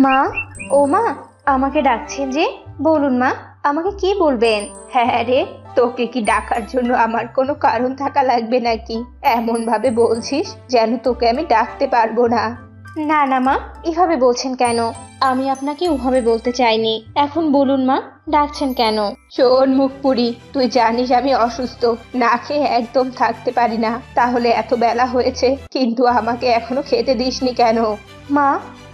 মা, ও মা, আমাকে ডাকছেন যে? বলুন মা, আমাকে কি বলবেন? হ্যাঁ রে, তোকে কি ডাকার জন্য আমার কোনো কারণ থাকা লাগবে নাকি? এমন ভাবে বলছিস যেন তোকে আমি ডাকতে পারবো না। না না মা, এভাবে বলছেন কেন? আমি আপনাকে ওভাবে বলতে চাইনি। এখন বলুন মা, ডাকছেন কেন? শোন মুখপুরি, তুই জানিস আমি অসুস্থ, না খেয়ে একদম থাকতে পারি না। তাহলে এত বেলা হয়েছে কিন্তু আমাকে এখনো খেতে দিসনি কেন? মা,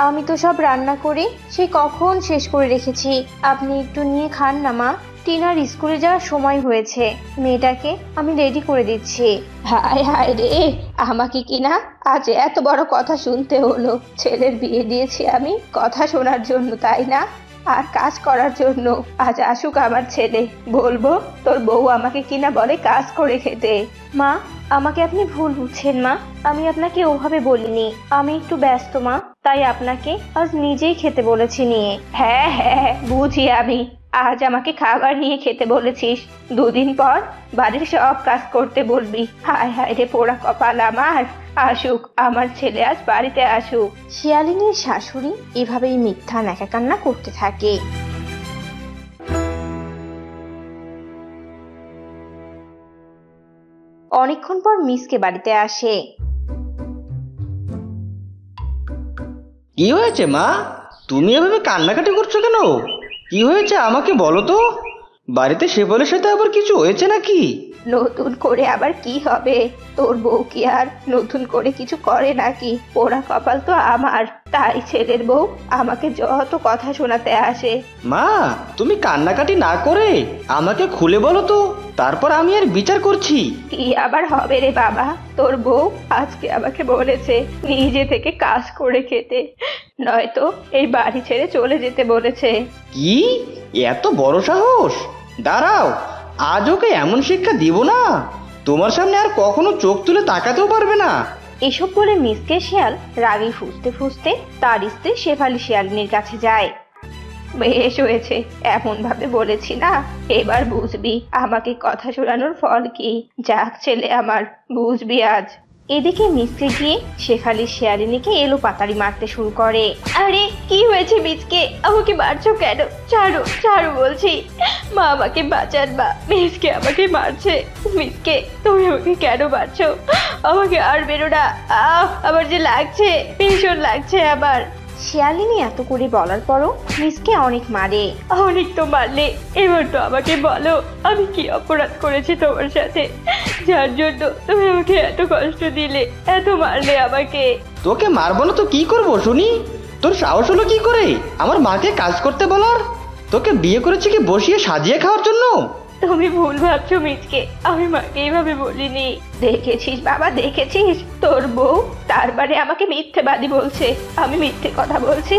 আমি তো সব রান্না করে সেই কখন শেষ করে রেখেছি। আপনি একটু নিয়ে খান না মা। টিনার স্কুলে যাওয়ার সময় হয়েছে, মেয়েটাকে আমি রেডি করে দিচ্ছি। হায় হায় রে, আমাকে কিনা আজ এত বড় কথা শুনতে হলো। ছেলের বিয়ে দিয়েছি আমি কথা শোনার জন্য, তাই না? আর কাজ করার জন্য। আজ আসুক আমার ছেলে, বলবো তোর বউ আমাকে কিনা বলে কাজ করে খেতে। মা, আমাকে আপনি ভুল বুঝছেন মা। আমি আপনাকে ওভাবে বলিনি। আমি একটু ব্যস্ত মা, তাই আপনাকে আজ নিজেই খেতে বলেছি নিয়ে। হ্যাঁ হ্যাঁ, বুঝি আমি। আজ আমাকে খাবার নিয়ে খেতে বলেছিস, দুদিন পর বাড়ির সব কাজ করতে বলবি। হায় হায় রে পোড়া কপাল আমার। আসুক আমার ছেলে, আজ বাড়িতে আসুক। শিয়ালিনীর শাশুড়ি এভাবেই মিথ্যা ন্যাকাকান্না করতে থাকে। অনেকক্ষণ পর মিসকে বাড়িতে আসে। কি হয়েছে মা? তুমি এভাবে কান্নাকাটি করছো কেন? কি হয়েছে আমাকে বলো তো। বাড়িতে শেফালির সাথে আবার কিছু হয়েছে নাকি? নতুন করে আবার কি হবে? তোর বউ কি আর নতুন করে কিছু করে নাকি? পোড়া কপাল তো আমার, তাই ছেলের বউ আমাকে যত কথা শোনাতে আসে। মা, তুমি কান্নাকাটি না করে আমাকে খুলে বলো তো, তারপর আমি আর বিচার করছি। কি আবার হবে রে বাবা? তোর বউ আজকে আমাকে বলেছে নিজে থেকে কাজ করে খেতে, নয়তো এই বাড়ি ছেড়ে চলে যেতে বলেছে। কি? এত বড় সাহস! দাঁড়াও, আজ ওকে এমন শিক্ষা দিব না, তোমার সামনে আর কখনো চোখ তুলে তাকাতেও পারবে না। এসব বলে মিসকে শিয়াল রাগে ফুঁসতে ফুঁসতে তার স্ত্রী শেফালি শিয়ালিনীর কাছে যায়। বেশ হয়েছে, এমন ভাবে বলেছি না, এবার বুঝবি আমাকে কথা শোনানোর ফল কি। যাক ছেলে আমার, বুঝবি আজ। এদিকে মিসকে গিয়ে শেফালি শিয়ালিনীকে এলো পাতাড়ি মারতে শুরু করে। আরে কি হয়েছে মিসকে? আমাকে মারছো কেন? ছাড়ো ছাড়ো বলছি। মা, আমাকে বাঁচান মা, মিসকে আমাকে মারছে। মিসকে, তুমি আমাকে কেন মারছো? আমাকে আর বেরো না। আমার যে লাগছে, ভীষণ লাগছে আমার। শিয়ালিনী এত করে বলার পরও মিসকে অনেক মারে। অনেক তো মারলে, এবার তো আমাকে বলো আমি কি অপরাধ করেছি তোমার সাথে, যার জন্য তুমি আমাকে এত কষ্ট দিলে, এত মারলে আমাকে? তোকে মারবো না তো কি করবো শুনি? তোর সাহস হলো কি করে আমার মাকে কাজ করতে বলার? তোকে বিয়ে করেছি কি বসিয়ে সাজিয়ে খাওয়ার জন্য? তুমি ভুল ভাবছো মিসকে, আমি মাকে এইভাবে বলিনি। দেখেছিস বাবা, দেখেছিস তোর বউ তারপরে আমাকে মিথ্যেবাদী বলছে। আমি মিথ্যে কথা বলছি?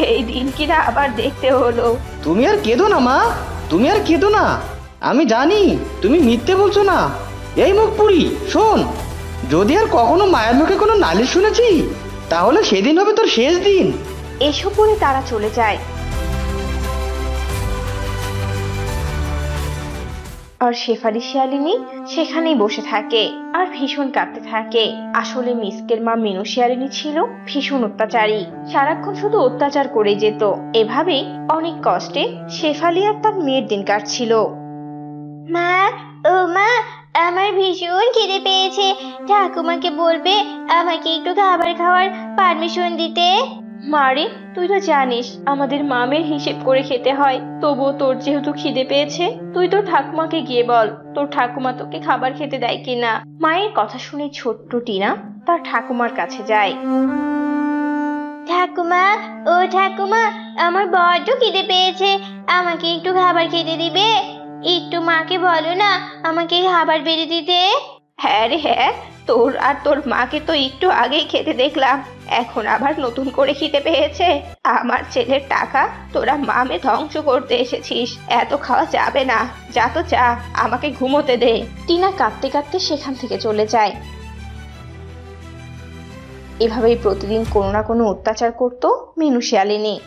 এই দিন কিনা আবার দেখতে হলো। তুমি আর কেঁদো না মা, তুমি আর কেঁদো না। আমি জানি তুমি মিথ্যে বলছো না। এই মুখপুরি শোন, যদি আর কখনো মায়ের মুখে কোনো নালিশ শুনেছি, তাহলে সেদিন হবে তোর শেষ দিন। এসব বলে তারা চলে যায়। আর শেফালি শিয়ালিনী সেখানেই বসে থাকে আর ভীষণ কাঁদতে থাকে। আসলে মিসকের মা মিনু শিয়ালিনী ছিল ভীষণ অত্যাচারী, সারাক্ষণ শুধু অত্যাচার করে যেত। এভাবেই অনেক কষ্টে শেফালি আর তার মেয়ের দিন কাটছিল। মা, ও মা, আমার ভীষণ খিদে পেয়েছে, ঠাকুমাকে বলবে আমাকে একটু খাবার খাওয়ার পারমিশন দিতে। মারে, তুই তো জানিস আমাদের মামের হিসেব করে খেতে হয়, তবুও তোর যেহেতু খিদে পেয়েছে, তুই তোর ঠাকুমাকে গিয়ে বল তোর ঠাকুমা তোকে খাবার খেতে দেয় কিনা। মায়ের কথা শুনে ছোট্ট টিনা তার ঠাকুমার কাছে যায়। ঠাকুমা, ও ঠাকুমা, আমার বড্ড খিদে পেয়েছে, আমাকে একটু খাবার খেতে দিবে? একটু মাকে বলো না আমাকে খাবার বেড়ে দিতে। হ্যাঁ রে হ্যাঁ, তোর আর তোর মাকে তো একটু আগেই খেতে দেখলাম, এখন আবার নতুন করে খিদে পেয়েছে? আমার ছেলের টাকা তোরা মামে ধ্বংস করতে এসেছিস, এত খাওয়া যাবে না। যা তো যা, আমাকে ঘুমোতে দে। টিনা কাঁদতে কাঁদতে সেখান থেকে চলে যায়। এভাবেই প্রতিদিন কোনো না কোনো অত্যাচার করত মিনু শিয়ালিনী।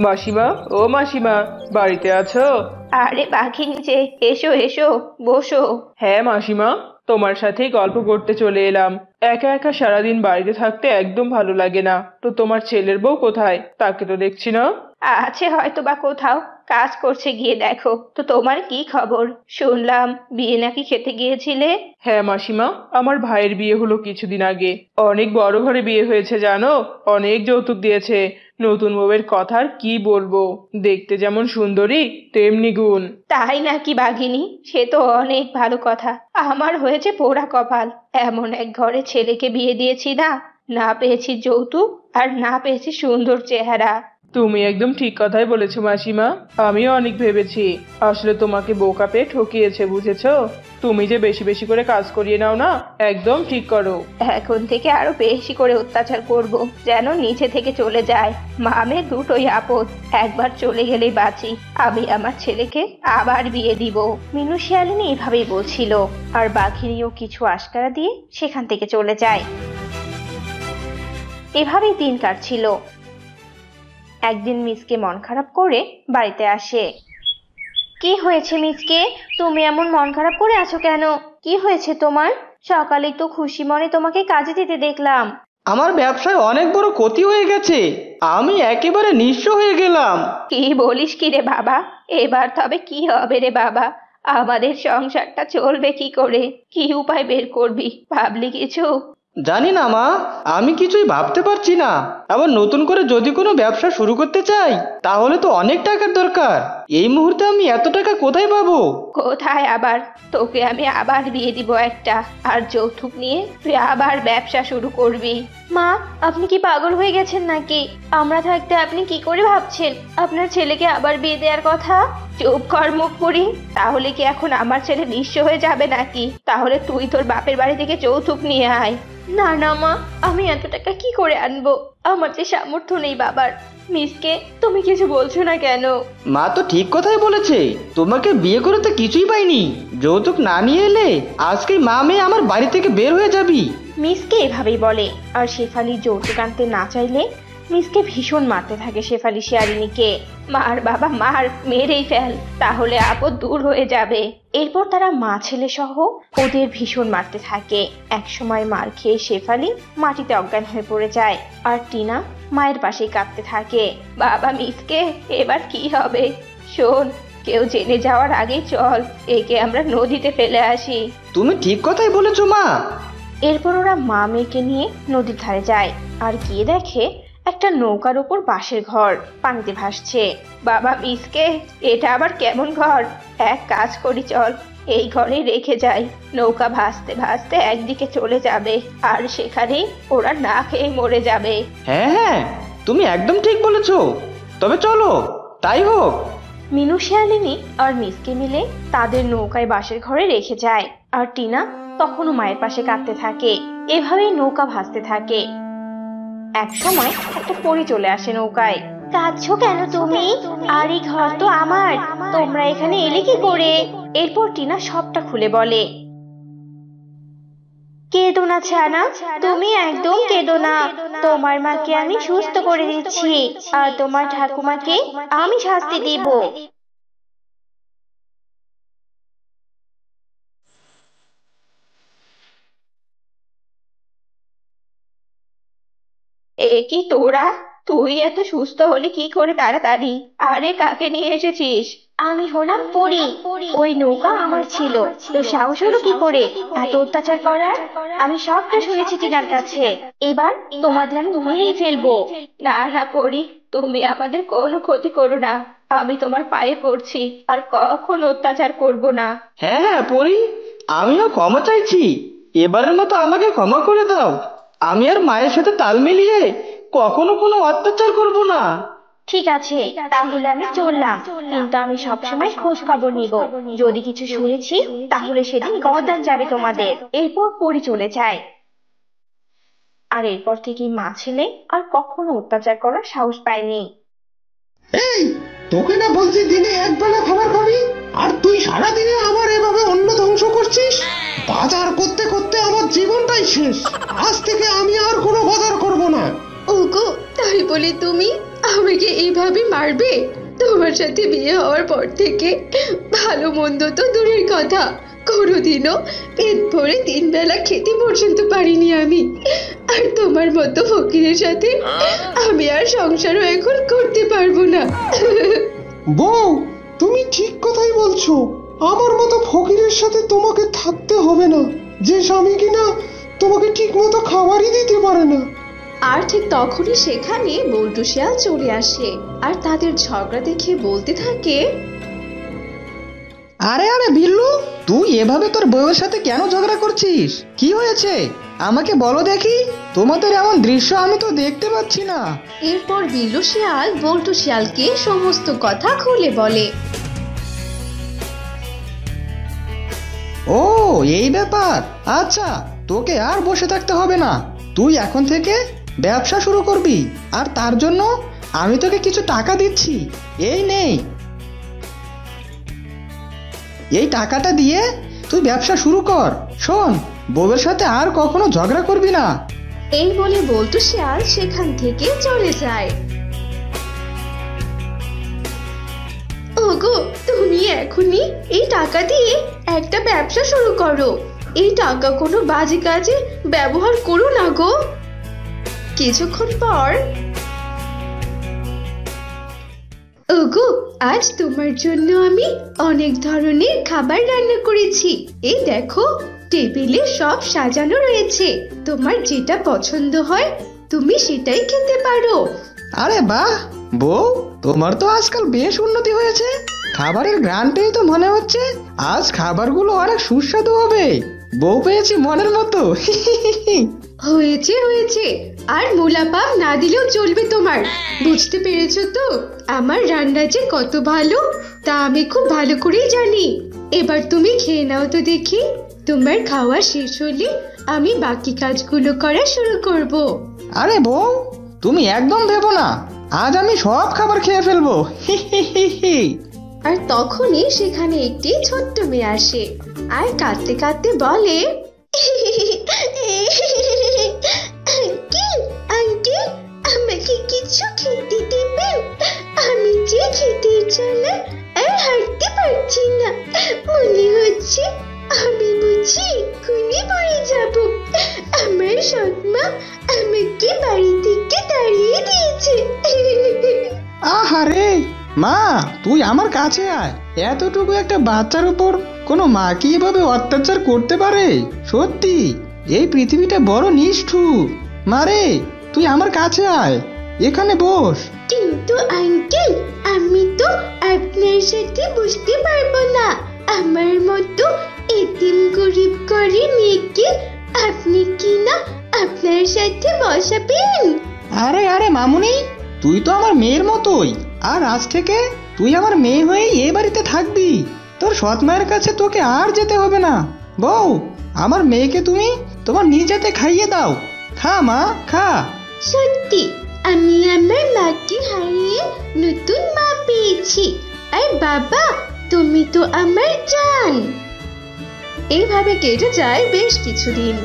মাসিমা, ও মাসিমা, বাড়িতে আছো? আরে বাঘিনী যে, এসো এসো, বসো। হ্যাঁ মাসিমা, তোমার সাথেই গল্প করতে চলে এলাম। একা একা সারাদিন বাড়িতে থাকতে একদম ভালো লাগে না। তো তোমার ছেলের বউ কোথায়? তাকে তো দেখছি না। আছে হয়তো বা কোথাও, কাজ করছে গিয়ে দেখো। তো তোমার কি খবর? শুনলাম বিয়ে নাকি খেতে গিয়েছিলে। হ্যাঁ মাসিমা, আমার ভাইয়ের বিয়ে হলো কিছুদিন আগে। অনেক বড় ঘরে বিয়ে হয়েছে জানো, অনেক যৌতুক দিয়েছে। নতুন বউয়ের কথা আর কি বলবো, দেখতে যেমন সুন্দরী তেমনি গুণ। তাই নাকি বাঘিনী? সে তো অনেক ভালো কথা। আমার হয়েছে পোড়া কপাল, এমন এক ঘরে ছেলেকে বিয়ে দিয়েছি না, না পেয়েছি যৌতুক আর না পেয়েছি সুন্দর চেহারা। তুমি একদম ঠিক কথাই বলেছো মাসিমা, আমিও অনেক ভেবেছি। আসলে তোমাকে বোকা পেয়ে ঠকিয়েছে, বুঝেছো? তুমি যে বেশি বেশি করে কাজ করিয়ে নাও না, একদম ঠিক করো। এখন থেকে আরো বেশি করে অত্যাচার করব, যেন নিচে থেকে চলে যায়। মামে দুটোই আপদ, একবার চলে গেলেই বাঁচি। আমি আমার ছেলেকে আবার বিয়ে দিব। মিনু শিয়ালিনী এভাবেই বলছিল, আর বাঘিনীও কিছু আশকারা দিয়ে সেখান থেকে চলে যায়। এভাবেই দিন কাটছিল। একদিন মিসকে মন খারাপ করে বাড়িতে আসে। কি হয়েছে মিসকে, তুমি এমন মন খারাপ করে আছো কেন? কি হয়েছে তোমার? সকালেই তো খুশি মনে তোমাকে কাজে যেতে দেখলাম। আমার ব্যবসায় অনেক বড় ক্ষতি হয়ে গেছে, আমি একেবারে নিঃস্ব হয়ে গেলাম। কি বলিস কি রে বাবা? এবার তবে কি হবে রে বাবা? আমাদের সংসারটা চলবে কি করে? কি উপায় বের করবি, ভাবলি কিছু? জানি না মা, আমি কিছুই ভাবতে পারছি না। আবার নতুন করে যদি কোনো ব্যবসা শুরু করতে চাই তাহলে তো অনেক টাকার দরকার। এই মুহূর্তে আমি এত টাকা কোথায় পাবো? কোথায় আবার? তোকে আমি আবার বিয়ে দিব একটা, আর যৌতুক নিয়ে তুই আবার ব্যবসা শুরু করবি। মা, আপনি কি পাগল হয়ে গেছেন নাকি? আমরা থাকতে আপনি কি করে ভাবছেন আপনার ছেলেকে আবার বিয়ে দেওয়ার কথা? চুপ কর মুখ পুরি। তাহলে কি এখন আমার ছেলে নিঃস্ব হয়ে যাবে নাকি? তাহলে তুই তোর বাপের বাড়ি থেকে যৌতুক নিয়ে আয়। না না মা, আমি এত টাকা কি করে আনবো? আমার যে সামর্থ্য নেই বাবার। মিসকে, তুমি কিছু বলছো না কেন? মা তো ঠিক কথাই বলেছে, তোমাকে বিয়ে করে তো কিছুই পাইনি। যৌতুক না নিয়ে এলে আজকে মা মেয়ে আমার বাড়ি থেকে বের হয়ে যাবি। মিসকে এভাবেই বলে, আর শেফালি যৌতুক আনতে না চাইলে মিসকে ভীষণ মারতে থাকে শেফালি শিয়ালিনীকে। মার বাবা মার, মেরেই ফেল, তাহলে আপদ দূর হয়ে যাবে। এরপর তারা মা ছেলে সহ ওদের ভীষণ মারতে থাকে। একসময় মার খেয়ে শেফালি মাটিতে অজ্ঞান হয়ে পড়ে যায়, আর টিনা মায়ের পাশেই কাঁদতে থাকে। বাবা মিসকে, এবার কি হবে? শোন, কেউ জেনে যাওয়ার আগে চল, একে আমরা নদীতে ফেলে আসি। তুমি ঠিক কথাই বলেছো মা। এরপর ওরা মা মেয়েকে নিয়ে নদীর ধারে যায়, আর গিয়ে দেখে একটা নৌকার উপর বাঁশের ঘর পানিতে ভাসছে। বাবা মিসকে, এটা আবার কেমন ঘর? এক কাজ করি, চল এই ঘরে রেখে যাই। নৌকা ভাসতে ভাসতে একদিকে চলে যাবে, আর সেখানেই ওরা না খেয়ে মরে যাবে। হ্যাঁ হ্যাঁ, তুমি একদম ঠিক বলেছো, তবে চলো তাই হোক। মিনু শিয়ালিনী আর মিসকে মিলে তাদের নৌকায় বাঁশের ঘরে রেখে যায়, আর টিনা তখনও মায়ের পাশে কাঁদতে থাকে। এভাবেই নৌকা ভাসতে থাকে। এক সময় একটা পরী চলে আসে নৌকায়। কাঁদছো কেন তুমি? আর এই ঘর তো আমার, তোমরা এখানে এলে কি করে? এরপর টিনা সবটা খুলে বলে। কেঁদো না ছানা, তুমি একদম কেঁদো না। তোমার মাকে আমি সুস্থ করে দিচ্ছি, আর তোমার ঠাকুমাকে আমি শাস্তি দিব। এ কি তোরা? তুই এত সুস্থ হলি কি করে তাড়াতাড়ি? আরে কাকে নিয়ে এসেছিস? আমি হলাম পরী, ওই নৌকা আমার ছিল। তো সাহস হলো কি করে এত অত্যাচার করার? আমি সবটা শুনেছি টিনার কাছে। এবার তোমাদের আমি মেরেই ফেলবো। না না পরি, তুমি আমাদের কোনো ক্ষতি করো না। আমি তোমার পায়ে পড়ছি, আর কখনো অত্যাচার করব না। হ্যাঁ হ্যাঁ পরি, আমিও ক্ষমা চাইছি, এবারের মতো আমাকে ক্ষমা করে দাও। আমি আর মায়ের সাথে তাল মিলিয়ে কখনো কোনো অত্যাচার করব না। ঠিক আছে, তাহলে আমি চললাম, কিন্তু আমি সবসময় খোঁজ খবর নিব। যদি কিছু শুনেছি তাহলে সেদিন গর্দান যাবে তোমাদের। এরপর পরি চলে যায়, আর এরপর থেকে মা ছেলে আর কখনো অত্যাচার করার সাহস পায়নি। এই, তোকে না বলছি দিনে একবেলা খাবার খাবি, আর তুই সারাদিনে আমার এভাবে অন্ন ধ্বংস করছিস। বাজার করতে করতে আমার জীবনটাই শেষ। আজ থেকে আমি আর কোনো বাজার করব না। ওগো, তাই বলে তুমি আমাকে এইভাবে মারবে? তোমার সাথে বিয়ে হওয়ার পর থেকে ভালো মন্দ তো দূরের কথা, কোনোদিনও পেট ভরে 3 বেলা খেতে পর্যন্ত পারিনি আমি। আর তোমার মতো ফকিরের সাথে আমি আর সংসারও এখন করতে পারবো না। বউ, তুমি ঠিক কথাই বলছো। আমার মতো ফকিরের সাথে তোমাকে থাকতে হবে না, যে স্বামী কিনা তোমাকে ঠিক মতো খাবারই দিতে পারে না। আর ঠিক তখনই সেখানে বল্টু শিয়াল চলে আসে আর তাদের ঝগড়া দেখে বলতে থাকে, আরে আরে বিল্লু, তুই এভাবে তোর বউয়ের সাথে কেন ঝগড়া করছিস? কি হয়েছে আমাকে বলো দেখি। তোমাদের এমন দৃশ্য আমি তো দেখতে পাচ্ছি না। এরপর বিল্লু শিয়াল বল্টু শিয়ালকে সমস্ত কথা খুলে বলে। ও এই ব্যাপার। আচ্ছা, তোকে আর বসে থাকতে হবে না, তুই এখন থেকে ব্যবসা শুরু করবি। আর তার জন্য আমি তোকে কিছু টাকা দিচ্ছি, এই নেই। এই টাকাটা দিয়ে তুই ব্যবসা শুরু কর। শোন, বউয়ের সাথে আর কখনো ঝগড়া করবি না। এই বলে বল্টু শিয়াল সেখান থেকে চলে যায়। ওগো, তুমি এখনই এই টাকা দিয়ে একটা ব্যবসা শুরু করো। এই টাকা কোনো বাজে কাজে ব্যবহার করো না গো। কিছুক্ষণ পর, ওগো, আজ তোমার জন্য আমি অনেক ধরনের খাবার রান্না করেছি। এই দেখো, টেবিলে সব সাজানো রয়েছে। তোমার যেটা পছন্দ হয় তুমি সেটাই খেতে পারো। আরে বাহ বউ, তোমার তো আজকাল বেশ উন্নতি হয়েছে। খাবারের ঘ্রাণটাই তো মনে হচ্ছে আজ খাবারগুলো অনেক সুস্বাদু হবে। বউ পেয়েছি মনের মতো। হয়েছে হয়েছে, আর মুলাপাপ না দিলেও চলবে তোমার। বুঝতে পেরেছো তো আমার রান্না যে কত ভালো, তা আমি খুব ভালো করেই জানি। এবার তুমি খেয়ে নাও তো দেখি। তোমার খাওয়া শেষ হলে আমি বাকি কাজগুলো করা শুরু করব। আরে বউ, তুমি একদম ভেবো না, আজ আমি সব খাবার খেয়ে ফেলবো। আর তখনই সেখানে একটি ছোট্ট মেয়ে আসে আর কাঁদতে কাঁদতে বলে, আঙ্কেল আঙ্কেল, আমাকে কিছু খেতে দিবেন? আমি যে খেতে চলে আর হাঁটতে পারছি না। মনে হচ্ছে আমি বুঝি এক্ষুনি মরে যাব। আমার সৎমা আমাকে বাড়ি থেকে তাড়িয়ে দিয়েছে। আহারে মা, তুই আমার কাছে আয়। এতটুকু একটা বাচ্চার উপর কোনো মা কি এভাবে অত্যাচার করতে পারে? সত্যি এই পৃথিবীটা বড় নিষ্ঠুর। মারে, তুই আমার কাছে আয়, এখানে বস। কিন্তু আঙ্কেল, আমি তো আপনার সাথে বুঝতে পারবো না। আমার মতো এতিম গরিব করে মেয়েকে আপনি কি না আপনার সাথে বসাবেন? আরে আরে মামুনি, তুই তো আমার মেয়ের মতোই। আর আজ থেকে তুই আমার মেয়ে হয়ে এই বাড়িতে থাকবি। তোর সৎ মায়ের কাছে তোকে আর যেতে হবে না। বউ, আমার মেয়েকে তুমি তোমার নিজেতে খাইয়ে দাও। খা মা, খা। সত্যি আমি আমার মাকে হারিয়ে নতুন মা পেয়েছি। আর বাবা, তুমি তো আমার জান। এইভাবে কেটে যায় বেশ কিছুদিন।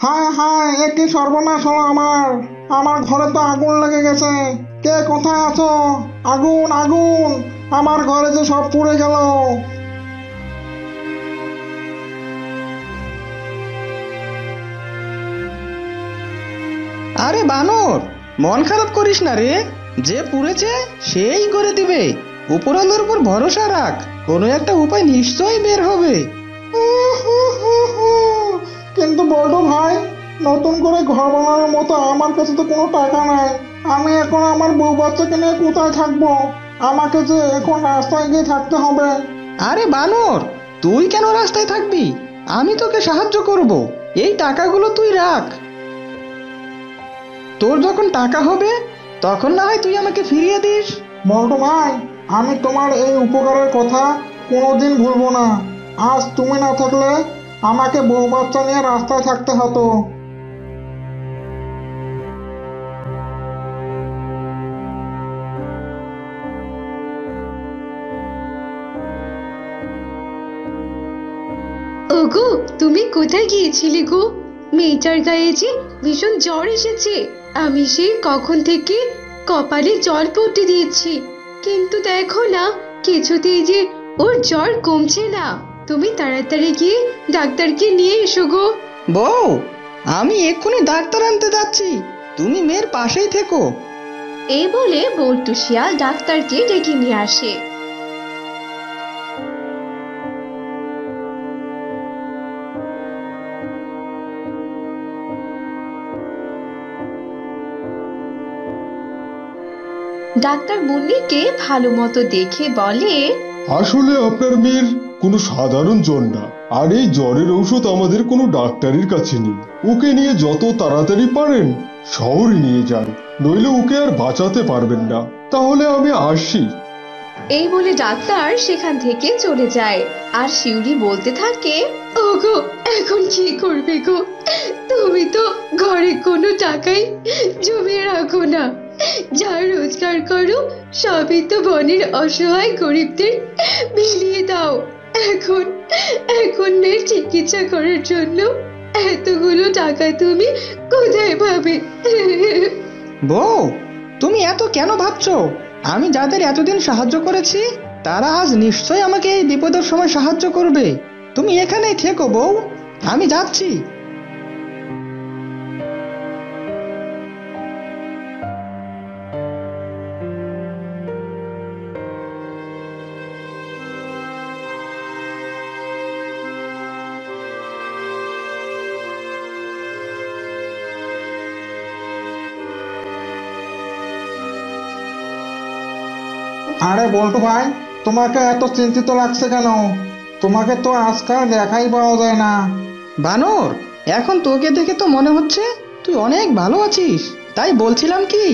হায় হায়, এ কি সর্বনাশ হলো আমার। আমার ঘরে তো আগুন লেগে গেছে। কে কোথায় আছো? আগুন আগুন, আমার ঘরে যে সব পুড়ে গেল। আরে বানর, মন খারাপ করিস না রে। যে পুড়েছে সেই করে দিবে। উপরওয়ালার উপর ভরসা রাখ, কোনো একটা উপায় নিশ্চয়ই বের হবে। কিন্তু বড় ভাই, নতুন করে ঘর বানানোর মতো আমার কাছে তো কোনো টাকা নাই। আমি এখন আমার বউ বাচ্চাকে নিয়ে কোথায় থাকবো? আমাকে যে এখন রাস্তায় গিয়ে থাকতে হবে। আরে বানর, তুই কেন রাস্তায় থাকবি? আমি তোকে সাহায্য করব। এই টাকাগুলো তুই রাখ। তোর যখন টাকা হবে তখন না হয় তুই আমাকে ফিরিয়ে দিস। বড় ভাই, আমি তোমার এই উপকারের কথা কোনোদিন ভুলবো না। আজ তুমি না থাকলে আমাকে বউ বাচ্চা নিয়ে রাস্তায় থাকতে হতো। ওগো, তুমি কোথায় গিয়েছিলে গো? মেয়েটার গায়ে যে ভীষণ জ্বর এসেছে। আমি সেই কখন থেকে কপালে জল পড়তে দিয়েছি, কিন্তু দেখো না কিছুতেই যে ওর জ্বর কমছে না। তুমি তাড়াতাড়ি গিয়ে ডাক্তারকে নিয়ে এসো গো। বউ, আমি এক্ষুনি ডাক্তার আনতে যাচ্ছি, তুমি মেয়ের পাশেই থেকো। এই বলে বল্টু শিয়াল ডাক্তারকে ডেকে নিয়ে আসে। ডাক্তার মুন্নিকে ভালো মতো দেখে বলে, আসলে আপনার মেয়ের কোনো সাধারণ জ্বর না, আর এই জ্বরের ঔষধ আমাদের কোনো ডাক্তারের কাছে নেই। ওকে নিয়ে যত তাড়াতাড়ি পারেন শহরে নিয়ে যান, নইলে ওকে আর বাঁচাতে পারবেন না। তাহলে আমি আসি। এই বলে ডাক্তার সেখান থেকে চলে যায়। আর শিউলি বলতে থাকে, ওগো এখন কি করবে গো? তুমি তো ঘরে কোনো টাকাই জমিয়ে রাখো না, যা রোজগার করো সবই তো বনের অসহায় গরিবদের বিলিয়ে দাও। এখন এখন মেয়ের চিকিৎসা করার জন্য এতগুলো টাকা তুমি কোথায় পাবে? বউ, তুমি এত কেন ভাবছো? আমি যাদের এতদিন সাহায্য করেছি তারা আজ নিশ্চয়ই আমাকে এই বিপদের সময় সাহায্য করবে। তুমি এখানেই থেকো বউ, আমি যাচ্ছি। আরে বল্টু ভাই, তোমাকে এত চিন্তিত লাগছে কেন? তোমাকে তো আজকাল দেখাই পাওয়া যায় না। বানর, এখন তোকে দেখে তো মনে হচ্ছে তুই অনেক ভালো আছিস। তাই বলছিলাম কি,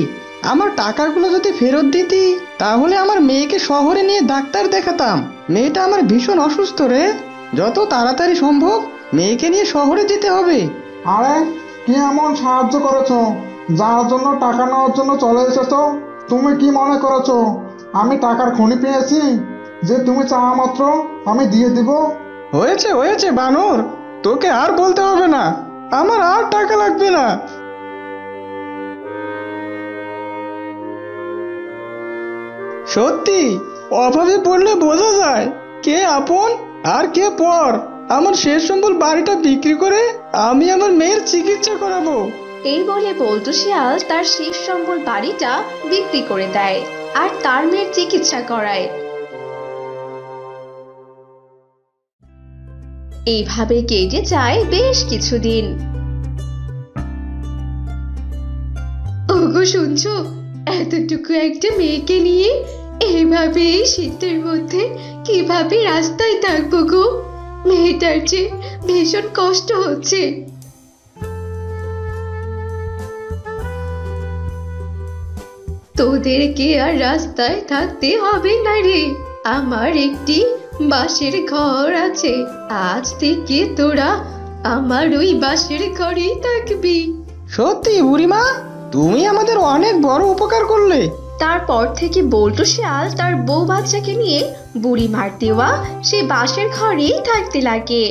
আমার টাকাগুলো যদি ফেরত দিতি তাহলে আমার মেয়েকে শহরে নিয়ে ডাক্তার দেখাতাম। মেয়েটা আমার ভীষণ অসুস্থ রে, যত তাড়াতাড়ি সম্ভব মেয়েকে নিয়ে শহরে যেতে হবে। আরে কি এমন সাহায্য করেছো যার জন্য টাকা নেওয়ার জন্য চলে এসেছো? তুমি কি মনে করেছো আমি টাকার খনি পেয়েছি যে তুমি চাওয়া মাত্র আমি দিয়ে দিব? হয়েছে হয়েছে বানর, তোকে আর বলতে হবে না, আমার আর টাকা লাগবে না। সত্যি অভাবে পড়লে বোঝা যায় কে আপন আর কে পর। আমার শেষ সম্বল বাড়িটা বিক্রি করে আমি আমার মেয়ের চিকিৎসা করাবো। এই বলে বল্টু শিয়াল তার শেষ সম্বল বাড়িটা বিক্রি করে দেয় আর তার মেয়ের চিকিৎসা করায়। এইভাবে কেটে যায় বেশ কিছুদিন। ওগো শুনছো, এতটুকু একটা মেয়েকে নিয়ে এইভাবে এই শীতের মধ্যে কিভাবে রাস্তায় থাকবো গো? মেয়েটার যে ভীষণ কষ্ট হচ্ছে। তোদেরকে আর রাস্তায় থাকতে হবে না রে, আমার একটি বাঁশের ঘর আছে। আজ থেকে তোরা আমার ওই বাঁশের ঘরেই থাকবি। সত্যি বুড়িমা, তুমি আমাদের অনেক বড় উপকার করলে। তারপর থেকে বল্টু শিয়াল তার বউ বাচ্চাকে নিয়ে বুড়িমার দেওয়া সে বাঁশের ঘরেই থাকতে লাগে।